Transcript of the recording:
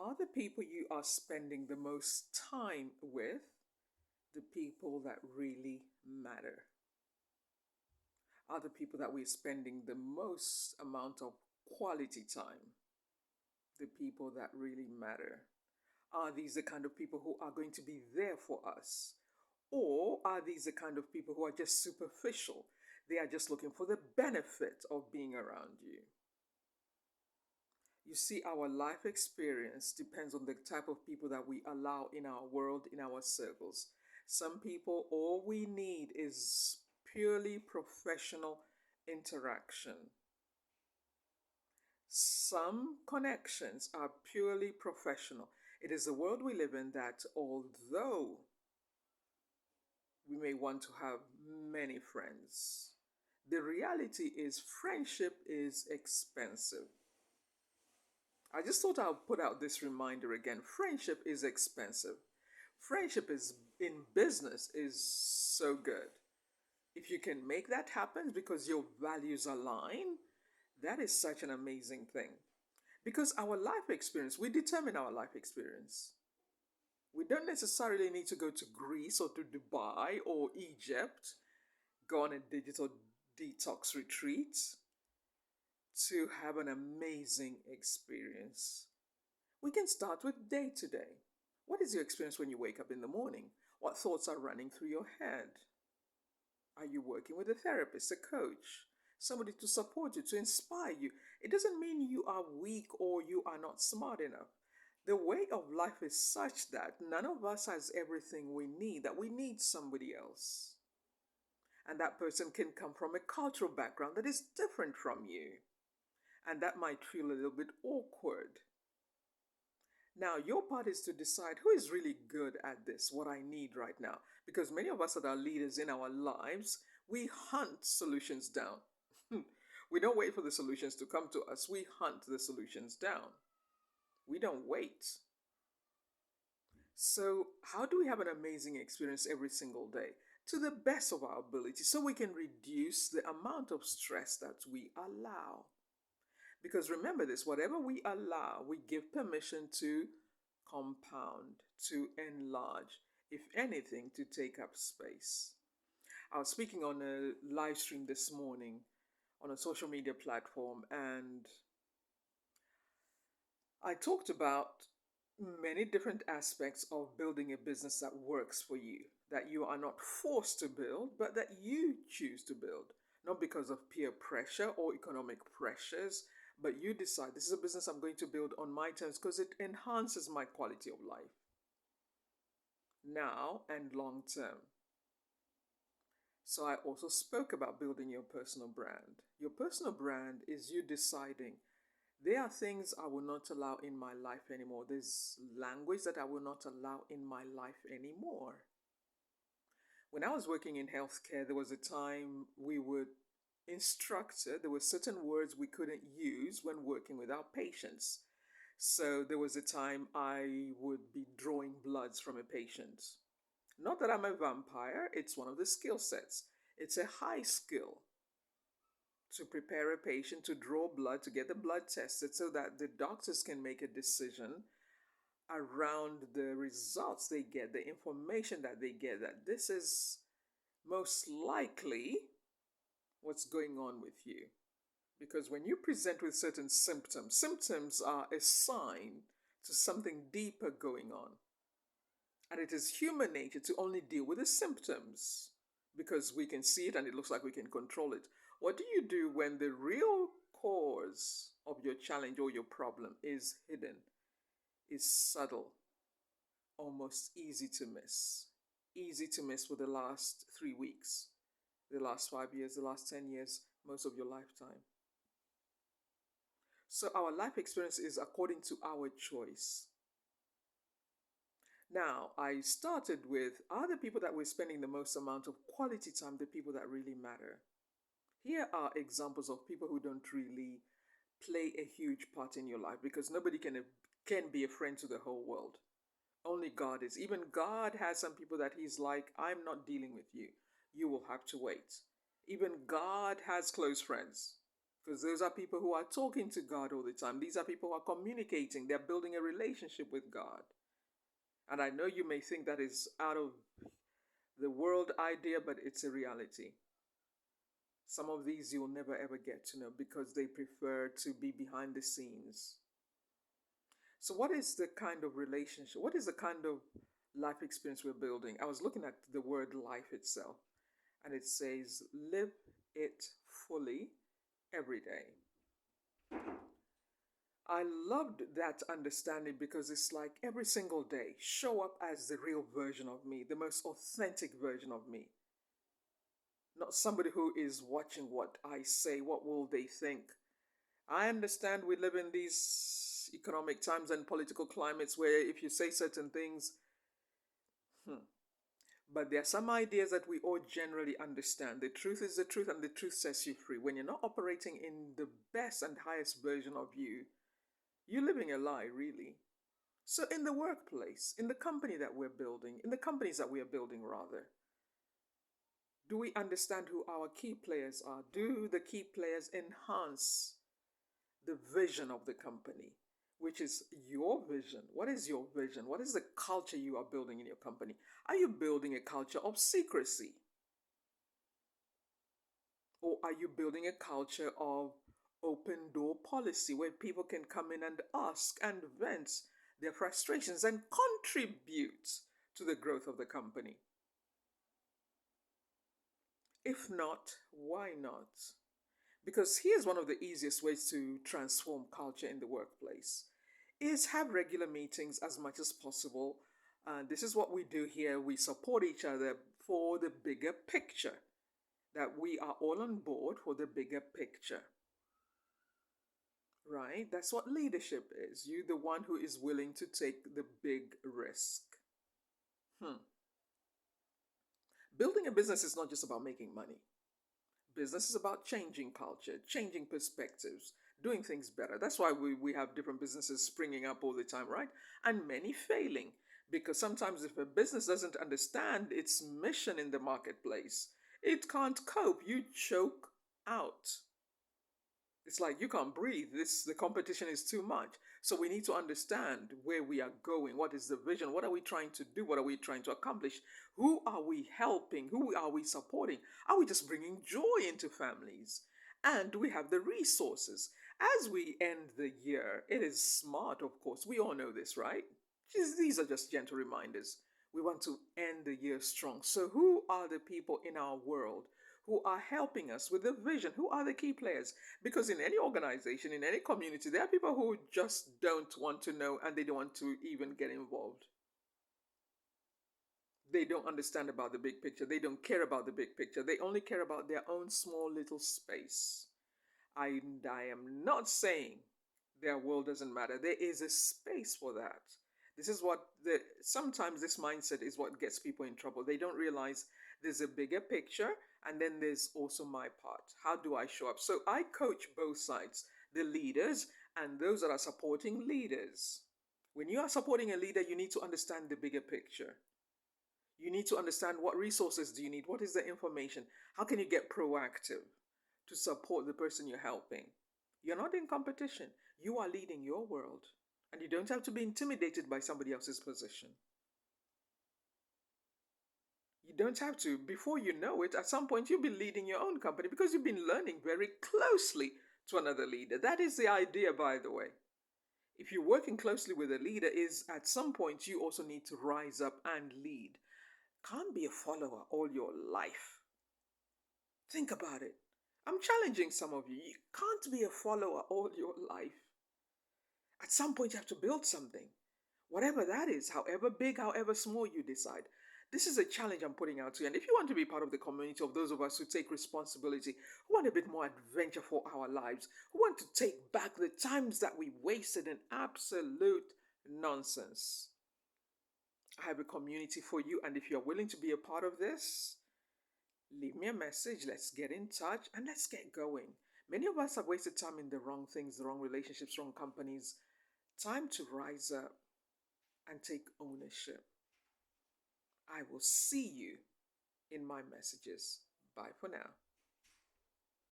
Are the people you are spending the most time with the people that really matter? Are the people that we're spending the most amount of quality time the people that really matter? Are these the kind of people who are going to be there for us? Or are these the kind of people who are just superficial? They are just looking for the benefit of being around you. You see, our life experience depends on the type of people that we allow in our world, in our circles. Some people, all we need is purely professional interaction. Some connections are purely professional. It is the world we live in that, although we may want to have many friends, the reality is friendship is expensive. I just thought I'll put out this reminder again. Friendship is expensive. Friendship is in business is so good. If you can make that happen because your values align, that is such an amazing thing. Because our life experience, we determine our life experience. We don't necessarily need to go to Greece or to Dubai or Egypt, go on a digital detox retreat to have an amazing experience. We can start with day to day. What is your experience when you wake up in the morning? What thoughts are running through your head? Are you working with a therapist, a coach, somebody to support you, to inspire you? It doesn't mean you are weak or you are not smart enough. The way of life is such that none of us has everything we need, that we need somebody else. And that person can come from a cultural background that is different from you. And that might feel a little bit awkward. Now, your part is to decide who is really good at this, what I need right now. Because many of us that are leaders in our lives, we hunt solutions down. We don't wait for the solutions to come to us, we hunt the solutions down. We don't wait. So, how do we have an amazing experience every single day? To the best of our ability, so we can reduce the amount of stress that we allow. Because remember this, whatever we allow, we give permission to compound, to enlarge, if anything, to take up space. I was speaking on a live stream this morning on a social media platform, and I talked about many different aspects of building a business that works for you, that you are not forced to build, but that you choose to build, not because of peer pressure or economic pressures, but you decide this is a business I'm going to build on my terms because it enhances my quality of life now and long term. So I also spoke about building your personal brand. Your personal brand is you deciding there are things I will not allow in my life anymore. There's language that I will not allow in my life anymore. When I was working in healthcare, there was a time we would instructed there were certain words we couldn't use when working with our patients. So there was a time I would be drawing bloods from a patient. Not that I'm a vampire, it's one of the skill sets. It's a high skill to prepare a patient to draw blood, to get the blood tested so that the doctors can make a decision around the results they get, the information that they get, that this is most likely what's going on with you. Because when you present with certain symptoms, symptoms are a sign to something deeper going on. And it is human nature to only deal with the symptoms because we can see it and it looks like we can control it. What do you do when the real cause of your challenge or your problem is hidden, is subtle, almost easy to miss? Easy to miss for the last 3 weeks, the last 5 years, the last 10 years, most of your lifetime. So our life experience is according to our choice. Now, I started with, are the people that we're spending the most amount of quality time the people that really matter? Here are examples of people who don't really play a huge part in your life because nobody can be a friend to the whole world. Only God is. Even God has some people that he's like, I'm not dealing with you. You will have to wait. Even God has close friends. Because those are people who are talking to God all the time. These are people who are communicating. They're building a relationship with God. And I know you may think that is out of the world idea, but it's a reality. Some of these you'll never ever get to know because they prefer to be behind the scenes. So, what is the kind of relationship? What is the kind of life experience we're building? I was looking at the word life itself, and it says, live it fully every day. I loved that understanding because it's like every single day, show up as the real version of me, the most authentic version of me. Not somebody who is watching what I say, what will they think. I understand we live in these economic times and political climates where if you say certain things, but there are some ideas that we all generally understand. The truth is the truth, and the truth sets you free. When you're not operating in the best and highest version of you, you're living a lie, really. So, in the workplace, in the company that we're building, in the companies that we are building, rather, do we understand who our key players are? Do the key players enhance the vision of the company, which is your vision? What is your vision? What is the culture you are building in your company? Are you building a culture of secrecy? Or are you building a culture of open door policy where people can come in and ask and vent their frustrations and contribute to the growth of the company? If not, why not? Because here's one of the easiest ways to transform culture in the workplace is have regular meetings as much as possible. And this is what we do here. We support each other for the bigger picture, that we are all on board for the bigger picture. Right? That's what leadership is. You, the one who is willing to take the big risk. Building a business is not just about making money. Business is about changing culture, changing perspectives, doing things better. That's why we have different businesses springing up all the time, right? And many failing. Because sometimes if a business doesn't understand its mission in the marketplace, it can't cope. You choke out. It's like you can't breathe. The competition is too much. So we need to understand where we are going. What is the vision? What are we trying to do? What are we trying to accomplish? Who are we helping? Who are we supporting? Are we just bringing joy into families? And do we have the resources? As we end the year, it is smart, of course. We all know this, right? These are just gentle reminders. We want to end the year strong. So, who are the people in our world who are helping us with the vision? Who are the key players? Because in any organization, in any community, there are people who just don't want to know and they don't want to even get involved. They don't understand about the big picture. They don't care about the big picture. They only care about their own small little space. I am not saying their world doesn't matter. There is a space for that. This is what sometimes this mindset is what gets people in trouble. They don't realize there's a bigger picture, and then there's also my part. How do I show up? So I coach both sides, the leaders and those that are supporting leaders. When you are supporting a leader, you need to understand the bigger picture. You need to understand what resources do you need? What is the information? How can you get proactive to support the person you're helping? You're not in competition. You are leading your world. And you don't have to be intimidated by somebody else's position. You don't have to. Before you know it, at some point you'll be leading your own company because you've been learning very closely to another leader. That is the idea, by the way. If you're working closely with a leader, is at some point you also need to rise up and lead. Can't be a follower all your life. Think about it. I'm challenging some of you. You can't be a follower all your life. At some point, you have to build something. Whatever that is, however big, however small you decide. This is a challenge I'm putting out to you. And if you want to be part of the community of those of us who take responsibility, who want a bit more adventure for our lives, who want to take back the times that we wasted in absolute nonsense, I have a community for you. And if you're willing to be a part of this, leave me a message. Let's get in touch and let's get going. Many of us have wasted time in the wrong things, the wrong relationships, wrong companies. Time to rise up and take ownership. I will see you in my messages. Bye for now.